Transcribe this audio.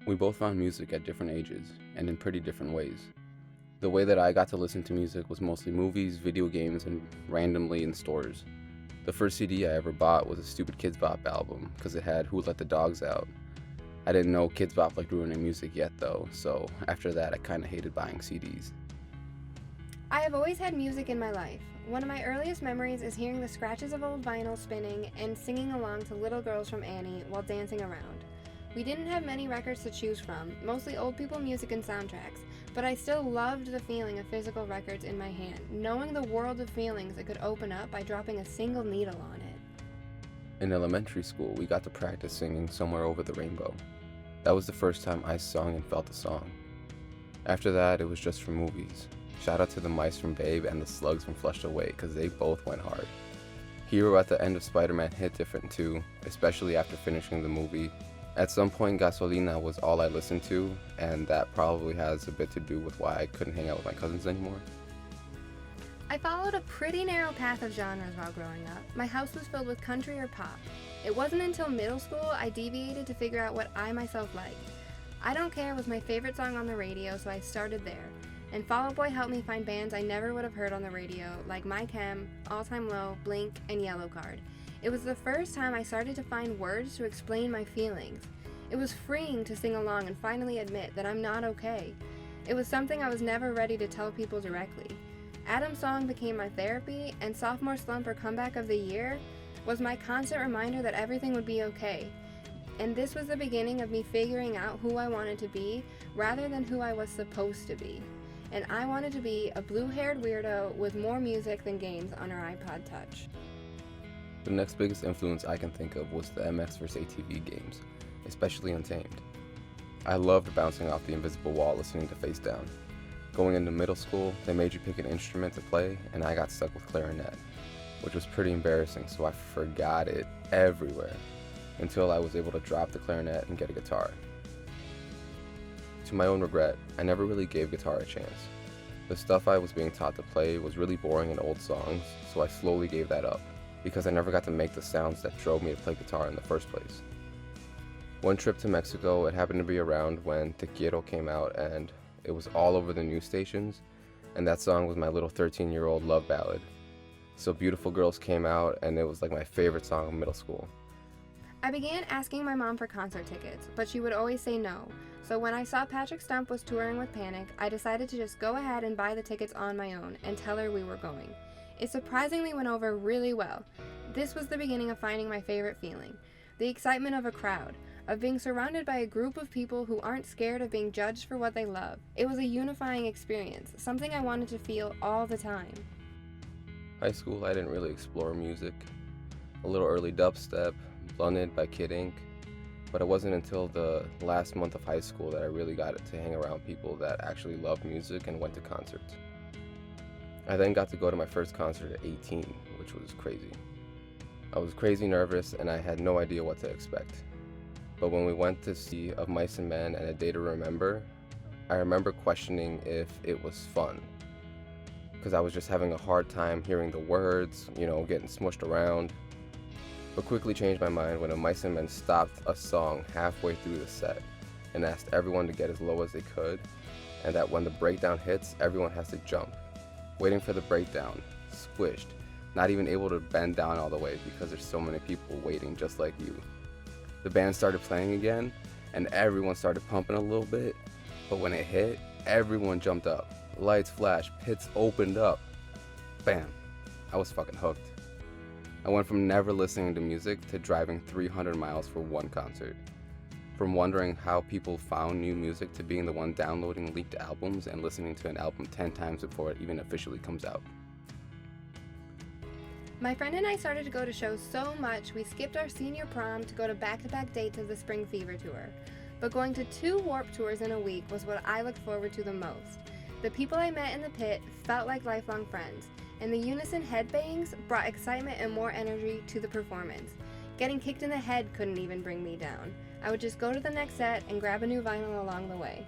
We both found music at different ages, and in pretty different ways. The way that I got to listen to music was mostly movies, video games, and randomly in stores. The first CD I ever bought was a stupid Kids Bop album, because it had Who Let the Dogs Out. I didn't know Kids Bop liked ruining music yet though, so after that I kinda hated buying CDs. I have always had music in my life. One of my earliest memories is hearing the scratches of old vinyl spinning and singing along to Little Girls from Annie while dancing around. We didn't have many records to choose from, mostly old people music and soundtracks, but I still loved the feeling of physical records in my hand, knowing the world of feelings it could open up by dropping a single needle on it. In elementary school, we got to practice singing Somewhere Over the Rainbow. That was the first time I sung and felt a song. After that, it was just for movies. Shout out to the mice from Babe and the slugs from Flushed Away, because they both went hard. Hero at the end of Spider-Man hit different too, especially after finishing the movie. At some point, Gasolina was all I listened to, and that probably has a bit to do with why I couldn't hang out with my cousins anymore. I followed a pretty narrow path of genres while growing up. My house was filled with country or pop. It wasn't until middle school I deviated to figure out what I myself liked. I Don't Care was my favorite song on the radio, so I started there. And Fall Out Boy helped me find bands I never would have heard on the radio, like My Chem, All Time Low, Blink, and Yellowcard. It was the first time I started to find words to explain my feelings. It was freeing to sing along and finally admit that I'm not okay. It was something I was never ready to tell people directly. Adam's song became my therapy, and Sophomore Slump or Comeback of the Year was my constant reminder that everything would be okay. And this was the beginning of me figuring out who I wanted to be rather than who I was supposed to be. And I wanted to be a blue-haired weirdo with more music than games on her iPod Touch. The next biggest influence I can think of was the MX vs. ATV games, especially Untamed. I loved bouncing off the invisible wall listening to Face Down. Going into middle school, they made you pick an instrument to play, and I got stuck with clarinet, which was pretty embarrassing, so I forgot it everywhere until I was able to drop the clarinet and get a guitar. To my own regret, I never really gave guitar a chance. The stuff I was being taught to play was really boring and old songs, so I slowly gave that up, because I never got to make the sounds that drove me to play guitar in the first place. One trip to Mexico, it happened to be around when Te Quiero came out, and it was all over the news stations, and that song was my little 13-year-old love ballad. So Beautiful Girls came out, and it was like my favorite song in middle school. I began asking my mom for concert tickets, but she would always say no. So when I saw Patrick Stump was touring with Panic, I decided to just go ahead and buy the tickets on my own and tell her we were going. It surprisingly went over really well. This was the beginning of finding my favorite feeling, the excitement of a crowd, of being surrounded by a group of people who aren't scared of being judged for what they love. It was a unifying experience, something I wanted to feel all the time. High school, I didn't really explore music. A little early dubstep, Blunted by Kid Ink, but it wasn't until the last month of high school that I really got to hang around people that actually loved music and went to concerts. I then got to go to my first concert at 18, which was crazy. I was crazy nervous and I had no idea what to expect. But when we went to see Of Mice and Men and A Day to Remember, I remember questioning if it was fun. Because I was just having a hard time hearing the words, getting smushed around. But quickly changed my mind when Of Mice and Men stopped a song halfway through the set and asked everyone to get as low as they could, and that when the breakdown hits, everyone has to jump. Waiting for the breakdown, squished, not even able to bend down all the way because there's so many people waiting just like you. The band started playing again, and everyone started pumping a little bit, but when it hit, everyone jumped up. Lights flashed, pits opened up. Bam! I was fucking hooked. I went from never listening to music to driving 300 miles for one concert. From wondering how people found new music to being the one downloading leaked albums and listening to an album 10 times before it even officially comes out. My friend and I started to go to shows so much we skipped our senior prom to go to back-to-back dates of the Spring Fever tour. But going to 2 Warped Tours in a week was what I looked forward to the most. The people I met in the pit felt like lifelong friends, and the unison headbangs brought excitement and more energy to the performance. Getting kicked in the head couldn't even bring me down. I would just go to the next set and grab a new vinyl along the way.